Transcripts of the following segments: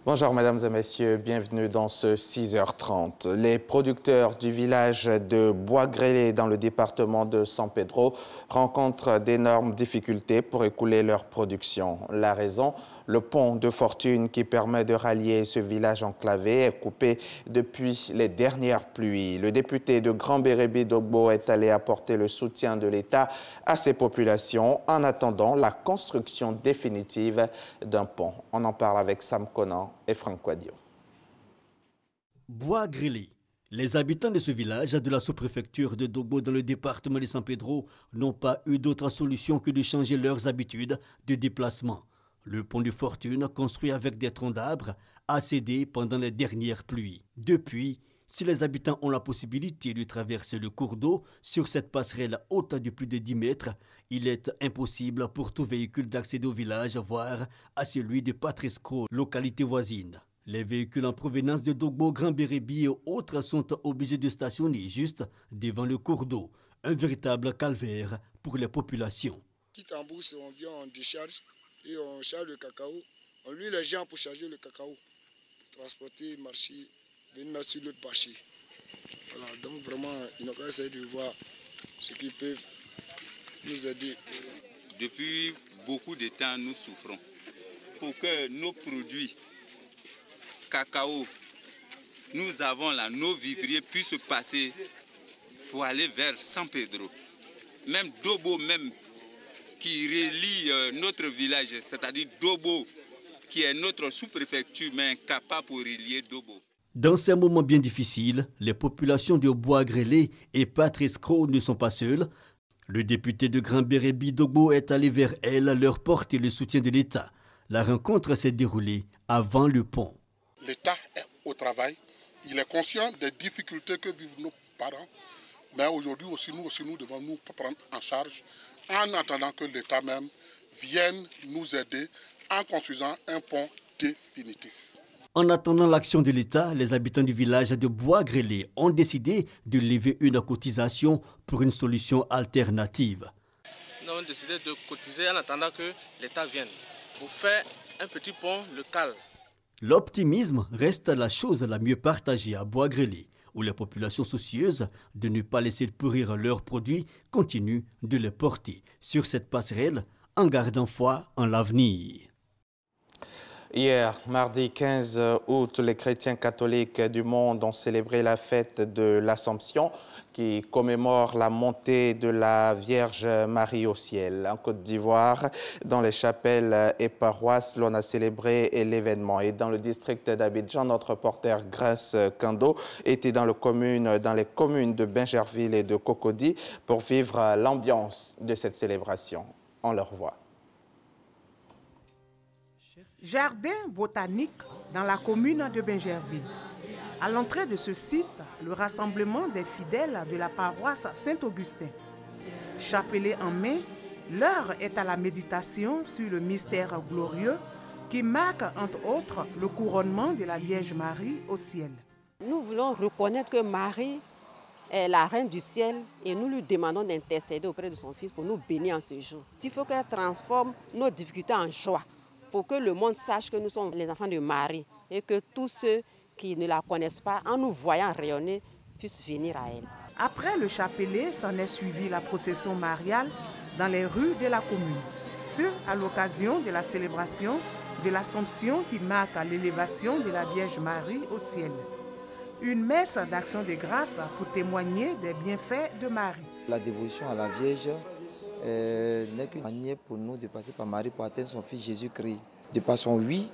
Bonjour mesdames et messieurs, bienvenue dans ce 6h30. Les producteurs du village de Bois-Grélé dans le département de San Pedro rencontrent d'énormes difficultés pour écouler leur production. La raison, le pont de fortune qui permet de rallier ce village enclavé est coupé depuis les dernières pluies. Le député de Grand-Bérébi-Dogbo est allé apporter le soutien de l'État à ces populations en attendant la construction définitive d'un pont. On en parle avec Sam Conan et Franck Quadio. Bois-Grélé. Les habitants de ce village de la sous-préfecture de Dogbo dans le département de San Pedro n'ont pas eu d'autre solution que de changer leurs habitudes de déplacement. Le pont de fortune, construit avec des troncs d'arbres, a cédé pendant les dernières pluies. Depuis, si les habitants ont la possibilité de traverser le cours d'eau sur cette passerelle haute de plus de 10 mètres, il est impossible pour tout véhicule d'accéder au village, voire à celui de Patresco, localité voisine. Les véhicules en provenance de Dogbo, Grand-Bérébi et autres sont obligés de stationner juste devant le cours d'eau. Un véritable calvaire pour les populations. Quitte en brousse, on vient en décharge et on charge le cacao. On loue les gens pour charger le cacao, pour transporter, marcher, venir mettre sur l'autre marché. Voilà, donc vraiment, ils n'ont qu'à essayer de voir ce qu'ils peuvent nous aider. Depuis beaucoup de temps, nous souffrons. Pour que nos produits cacao, nous avons là, nos vivriers puissent passer pour aller vers San Pedro. Même Dogbo, même qui relie notre village, c'est-à-dire Dogbo, qui est notre sous-préfecture, mais incapable pour relier Dogbo. Dans ces moments bien difficiles, les populations de Bois-Grélé et Patresco ne sont pas seules. Le député de Grand-Bérébi-Dogbo est allé vers elles leur porter le soutien de l'État. La rencontre s'est déroulée avant le pont. L'État est au travail. Il est conscient des difficultés que vivent nos parents. Mais aujourd'hui aussi, nous devons nous prendre en charge en attendant que l'État même vienne nous aider en construisant un pont définitif. En attendant l'action de l'État, les habitants du village de Bois-Grélé ont décidé de lever une cotisation pour une solution alternative. Nous avons décidé de cotiser en attendant que l'État vienne pour faire un petit pont local. L'optimisme reste la chose la mieux partagée à Bois-Grélé, où les populations soucieuses de ne pas laisser pourrir leurs produits continuent de les porter sur cette passerelle en gardant foi en l'avenir. Hier, mardi 15 août, les chrétiens catholiques du monde ont célébré la fête de l'Assomption qui commémore la montée de la Vierge Marie au ciel. En Côte d'Ivoire, dans les chapelles et paroisses, l'on a célébré l'événement. Et dans le district d'Abidjan, notre reporter Grace Kando était dans les communes de Bingerville et de Cocody pour vivre l'ambiance de cette célébration. On le revoit. Jardin botanique dans la commune de Bingerville. À l'entrée de ce site, le rassemblement des fidèles de la paroisse Saint-Augustin. Chapelet en main, l'heure est à la méditation sur le mystère glorieux qui marque entre autres le couronnement de la Vierge Marie au ciel. Nous voulons reconnaître que Marie est la reine du ciel et nous lui demandons d'intercéder auprès de son Fils pour nous bénir en ce jour. Il faut qu'elle transforme nos difficultés en joie, pour que le monde sache que nous sommes les enfants de Marie et que tous ceux qui ne la connaissent pas, en nous voyant rayonner, puissent venir à elle. Après le chapelet, s'en est suivi la procession mariale dans les rues de la commune. Ce, à l'occasion de la célébration de l'Assomption qui marque l'élévation de la Vierge Marie au ciel. Une messe d'action de grâce pour témoigner des bienfaits de Marie. La dévotion à la Vierge n'est qu'une manière pour nous de passer par Marie pour atteindre son Fils Jésus-Christ. De par son oui,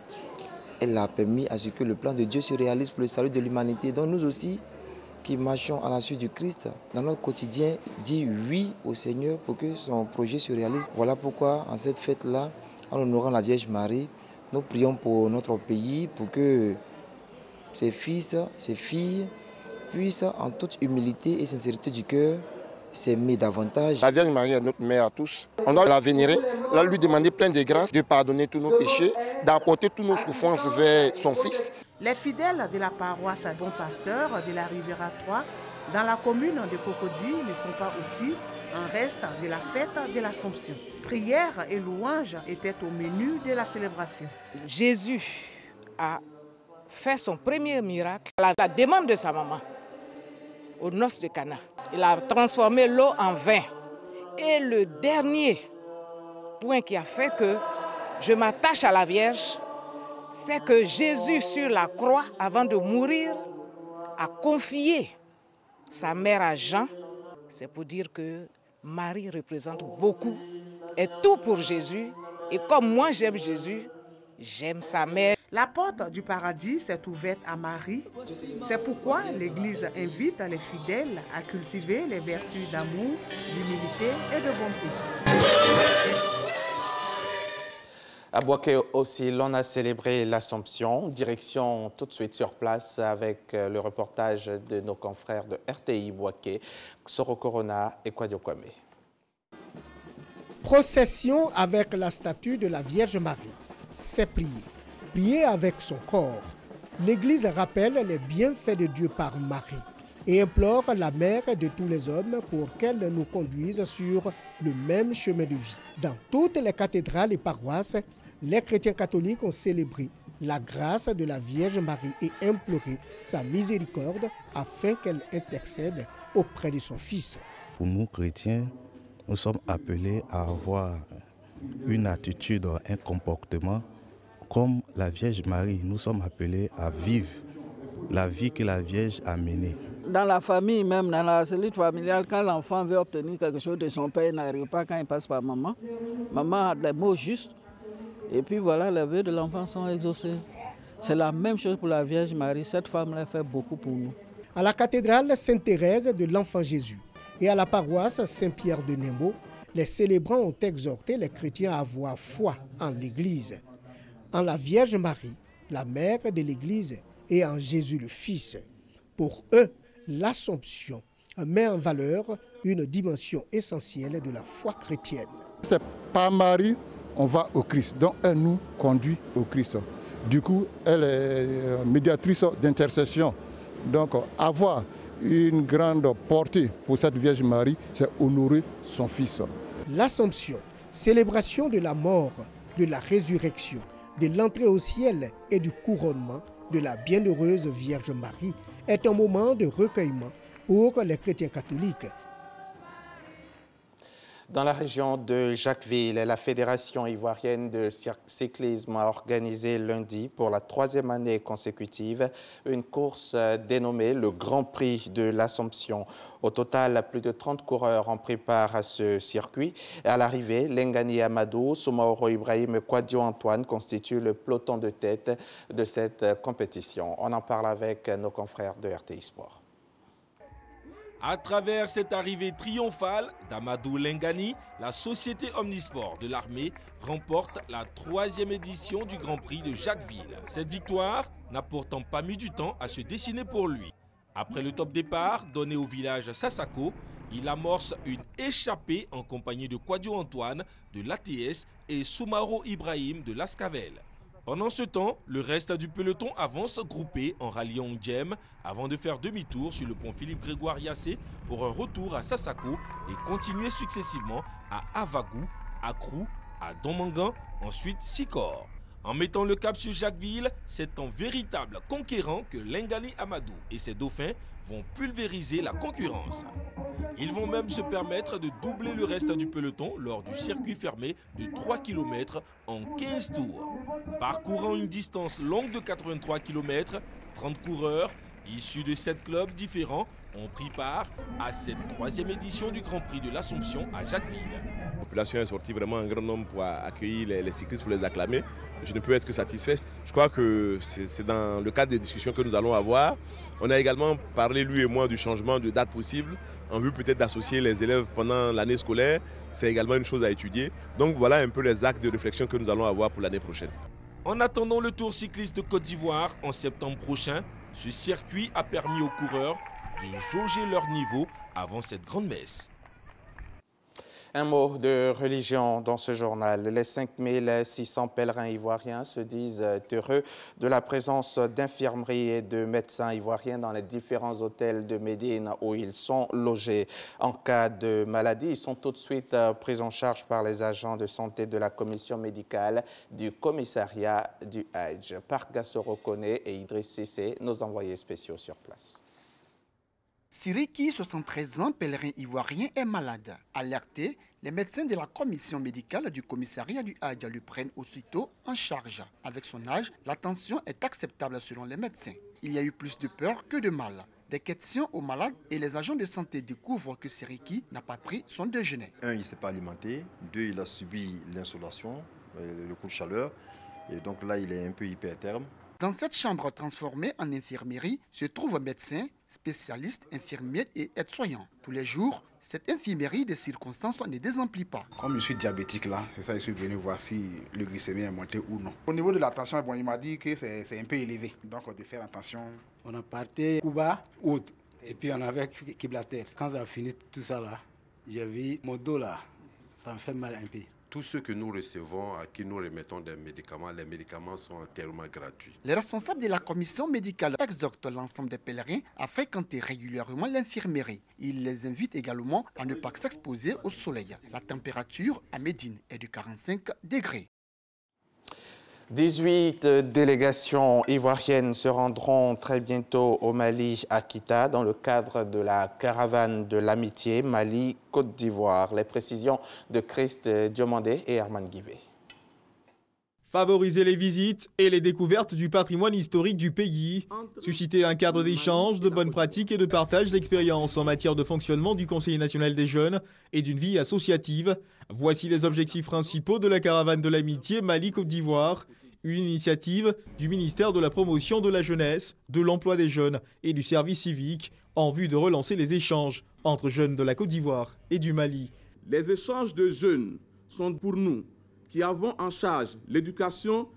elle a permis à ce que le plan de Dieu se réalise pour le salut de l'humanité. Donc nous aussi, qui marchons à la suite du Christ, dans notre quotidien, dit oui au Seigneur pour que son projet se réalise. Voilà pourquoi, en cette fête-là, en honorant la Vierge Marie, nous prions pour notre pays, pour que ses fils, ses filles puissent, en toute humilité et sincérité du cœur, s'aimer davantage. La Vierge Marie est notre mère à tous. On doit la vénérer, lui demander plein de grâce, de pardonner tous nos péchés, d'apporter toutes nos souffrances vers son Fils. Les fidèles de la paroisse Bon Pasteur de la Riviera 3, dans la commune de Cocody, ne sont pas aussi en reste de la fête de l'Assomption. Prières et louanges étaient au menu de la célébration. Jésus a fait son premier miracle à la demande de sa maman, aux noces de Cana. Il a transformé l'eau en vin. Et le dernier point qui a fait que je m'attache à la Vierge, c'est que Jésus sur la croix, avant de mourir, a confié sa mère à Jean. C'est pour dire que Marie représente beaucoup et tout pour Jésus. Et comme moi j'aime Jésus, j'aime sa mère. La porte du paradis s'est ouverte à Marie. C'est pourquoi l'Église invite les fidèles à cultiver les vertus d'amour, d'humilité et de bonté. À Boaké aussi, l'on a célébré l'Assomption. Direction tout de suite sur place avec le reportage de nos confrères de RTI Boaké, Soro Corona et Kwadio Kwame. Procession avec la statue de la Vierge Marie. C'est prier. Prier avec son corps. L'Église rappelle les bienfaits de Dieu par Marie et implore la mère de tous les hommes pour qu'elle nous conduise sur le même chemin de vie. Dans toutes les cathédrales et paroisses, les chrétiens catholiques ont célébré la grâce de la Vierge Marie et imploré sa miséricorde afin qu'elle intercède auprès de son Fils. Pour nous chrétiens, nous sommes appelés à avoir une attitude, un comportement comme la Vierge Marie. Nous sommes appelés à vivre la vie que la Vierge a menée. Dans la famille même, dans la cellule familiale, quand l'enfant veut obtenir quelque chose de son père, il n'arrive pas quand il passe par maman. Maman a des mots justes. Et puis voilà, les vœux de l'enfant sont exaucés. C'est la même chose pour la Vierge Marie. Cette femme-là fait beaucoup pour nous. À la cathédrale Sainte-Thérèse de l'Enfant Jésus et à la paroisse Saint-Pierre de Nemo, les célébrants ont exhorté les chrétiens à avoir foi en l'Église, en la Vierge Marie, la mère de l'Église, et en Jésus le Fils. Pour eux, l'Assomption met en valeur une dimension essentielle de la foi chrétienne. C'est par Marie, on va au Christ, donc elle nous conduit au Christ. Du coup, elle est médiatrice d'intercession. Donc, avoir une grande portée pour cette Vierge Marie, c'est honorer son Fils. L'Assomption, célébration de la mort, de la résurrection, de l'entrée au ciel et du couronnement de la bienheureuse Vierge Marie, est un moment de recueillement pour les chrétiens catholiques. Dans la région de Jacquesville, la Fédération ivoirienne de cyclisme a organisé lundi pour la 3e année consécutive une course dénommée le Grand Prix de l'Assomption. Au total, plus de 30 coureurs ont pris part à ce circuit. Et à l'arrivée, Lengani Amadou, Soumaoro Ibrahim et Kwadio Antoine constituent le peloton de tête de cette compétition. On en parle avec nos confrères de RTI Sport. À travers cette arrivée triomphale d'Amadou Lengani, la société Omnisport de l'armée remporte la 3e édition du Grand Prix de Jacquesville. Cette victoire n'a pourtant pas mis du temps à se dessiner pour lui. Après le top départ donné au village Sassako, il amorce une échappée en compagnie de Kwadio Antoine de l'ATS et Soumaoro Ibrahim de l'Ascavel. Pendant ce temps, le reste du peloton avance groupé en ralliant Ndjem avant de faire demi-tour sur le pont Philippe-Grégoire Yassé pour un retour à Sassako et continuer successivement à Avagou, à Krou, à Domangan, ensuite Sikor. En mettant le cap sur Jacquesville, c'est en véritable conquérant que Lengani Amadou et ses dauphins vont pulvériser la concurrence. Ils vont même se permettre de doubler le reste du peloton lors du circuit fermé de 3 km en 15 tours. Parcourant une distance longue de 83 km, 30 coureurs issus de 7 clubs différents ont pris part à cette 3e édition du Grand Prix de l'Assomption à Jacquesville. La population est sortie vraiment un grand nombre pour accueillir les cyclistes, pour les acclamer. Je ne peux être que satisfait. Je crois que c'est dans le cadre des discussions que nous allons avoir. On a également parlé, lui et moi, du changement de date possible, en vue peut-être d'associer les élèves pendant l'année scolaire. C'est également une chose à étudier. Donc voilà un peu les actes de réflexion que nous allons avoir pour l'année prochaine. En attendant le Tour cycliste de Côte d'Ivoire en septembre prochain, ce circuit a permis aux coureurs de jauger leur niveau avant cette grande messe. Un mot de religion dans ce journal. Les 5600 pèlerins ivoiriens se disent heureux de la présence d'infirmeries et de médecins ivoiriens dans les différents hôtels de Médine où ils sont logés. En cas de maladie, ils sont tout de suite pris en charge par les agents de santé de la commission médicale du commissariat du Hadj. Parc Gassoro Koné et Idriss Sissé, nos envoyés spéciaux sur place. Siriki, 73 ans, pèlerin ivoirien, est malade. Alerté, les médecins de la commission médicale du commissariat du Hadj le prennent aussitôt en charge. Avec son âge, l'attention est acceptable selon les médecins. Il y a eu plus de peur que de mal. Des questions aux malades et les agents de santé découvrent que Siriki n'a pas pris son déjeuner. Un, il ne s'est pas alimenté. Deux, il a subi l'insolation, le coup de chaleur. Et donc là, il est un peu hypertherme. Dans cette chambre transformée en infirmerie se trouvent médecins, spécialistes, infirmiers et aides-soignants. Tous les jours, cette infirmerie des circonstances ne désemplit pas. Comme je suis diabétique là, c'est ça, je suis venu voir si le glycémie est monté ou non. Au niveau de la tension, bon, il m'a dit que c'est un peu élevé. Donc de faire attention. On a parti Cuba, août, et puis on avait Kiblater. Quand ça a fini tout ça là, j'ai vu mon dos là, ça me fait mal un peu. Tous ceux que nous recevons, à qui nous remettons des médicaments, les médicaments sont entièrement gratuits. Les responsables de la commission médicale exhortent l'ensemble des pèlerins à fréquenter régulièrement l'infirmerie. Ils les invitent également à ne pas s'exposer au soleil. La température à Médine est de 45 degrés. 18 délégations ivoiriennes se rendront très bientôt au Mali, à Kita, dans le cadre de la caravane de l'amitié Mali-Côte d'Ivoire. Les précisions de Christ Diomandé et Herman Guibé. Favoriser les visites et les découvertes du patrimoine historique du pays, susciter un cadre d'échange, de bonnes pratiques et de partage d'expériences en matière de fonctionnement du Conseil national des jeunes et d'une vie associative. Voici les objectifs principaux de la caravane de l'amitié Mali-Côte d'Ivoire, une initiative du ministère de la Promotion de la Jeunesse, de l'Emploi des Jeunes et du Service civique en vue de relancer les échanges entre jeunes de la Côte d'Ivoire et du Mali. Les échanges de jeunes sont pour nous, qui avons en charge l'éducation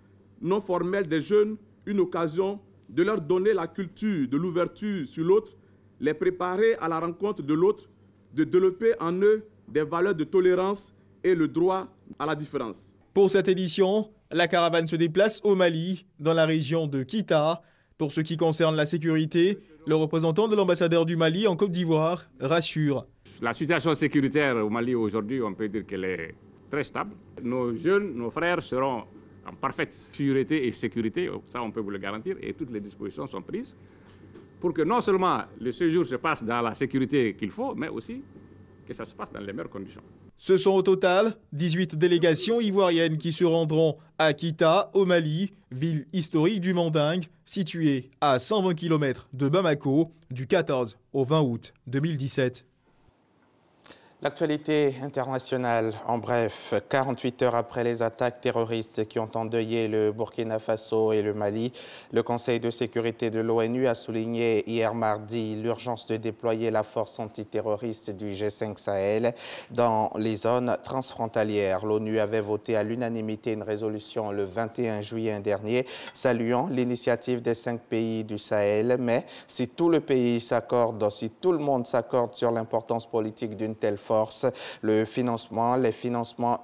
non formelle des jeunes, une occasion de leur donner la culture de l'ouverture sur l'autre, les préparer à la rencontre de l'autre, de développer en eux des valeurs de tolérance et le droit à la différence. Pour cette édition, la caravane se déplace au Mali, dans la région de Kita. Pour ce qui concerne la sécurité, le représentant de l'ambassadeur du Mali en Côte d'Ivoire rassure. La situation sécuritaire au Mali aujourd'hui, on peut dire qu'elle est très stable. Nos jeunes, nos frères seront en parfaite sûreté et sécurité, ça on peut vous le garantir, et toutes les dispositions sont prises pour que non seulement le séjour se passe dans la sécurité qu'il faut, mais aussi que ça se passe dans les meilleures conditions. Ce sont au total 18 délégations ivoiriennes qui se rendront à Kita, au Mali, ville historique du Mandingue, située à 120 km de Bamako, du 14 au 20 août 2017. L'actualité internationale, en bref, 48 heures après les attaques terroristes qui ont endeuillé le Burkina Faso et le Mali, le Conseil de sécurité de l'ONU a souligné hier mardi l'urgence de déployer la force antiterroriste du G5 Sahel dans les zones transfrontalières. L'ONU avait voté à l'unanimité une résolution le 21 juillet dernier, saluant l'initiative des 5 pays du Sahel. Mais si tout le pays s'accorde, si tout le monde s'accorde sur l'importance politique d'une telle force, les financements,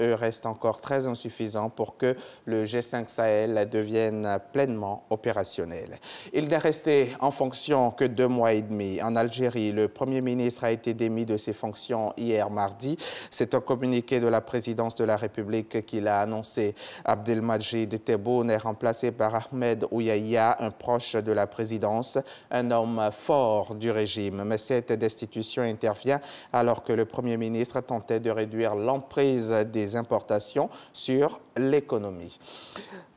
eux, restent encore très insuffisants pour que le G5 Sahel devienne pleinement opérationnel. Il n'est resté en fonction que 2 mois et demi. En Algérie, le Premier ministre a été démis de ses fonctions hier mardi. C'est un communiqué de la présidence de la République qu'il a annoncé. Abdelmadjid Tebboune est remplacé par Ahmed Ouyahia, un proche de la présidence, un homme fort du régime. Mais cette destitution intervient alors que le Premier ministre tentait de réduire l'emprise des importations sur l'économie.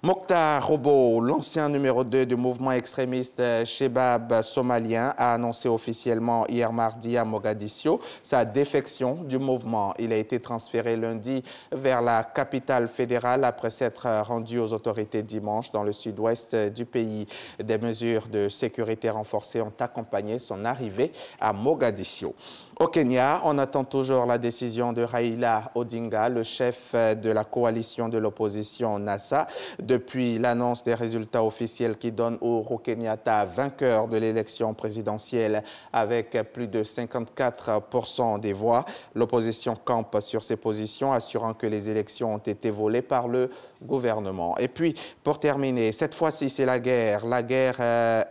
Mokhtar Robo, l'ancien numéro 2 du mouvement extrémiste Chebab somalien, a annoncé officiellement hier mardi à Mogadiscio sa défection du mouvement. Il a été transféré lundi vers la capitale fédérale après s'être rendu aux autorités dimanche dans le sud-ouest du pays. Des mesures de sécurité renforcées ont accompagné son arrivée à Mogadiscio. Au Kenya, on attend toujours la décision de Raila Odinga, le chef de la coalition de l'opposition NASA, depuis l'annonce des résultats officiels qui donnent Uhuru Kenyatta vainqueur de l'élection présidentielle avec plus de 54% des voix. L'opposition campe sur ses positions, assurant que les élections ont été volées par le gouvernement. Et puis, pour terminer, cette fois-ci, c'est la guerre. La guerre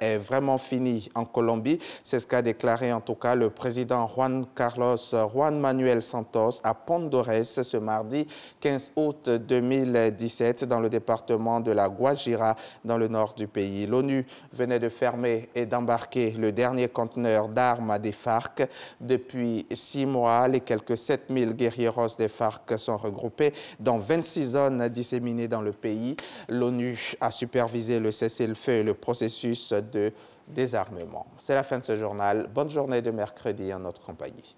est vraiment finie en Colombie. C'est ce qu'a déclaré en tout cas le président Juan Manuel Santos à Pondores ce mardi 15 août 2017 dans le département de la Guajira dans le nord du pays. L'ONU venait de fermer et d'embarquer le dernier conteneur d'armes des FARC. Depuis 6 mois, les quelques 7000 guerrilleros des FARC sont regroupés dans 26 zones disséminées dans le pays. L'ONU a supervisé le cessez-le-feu et le processus de désarmement. C'est la fin de ce journal. Bonne journée de mercredi en notre compagnie.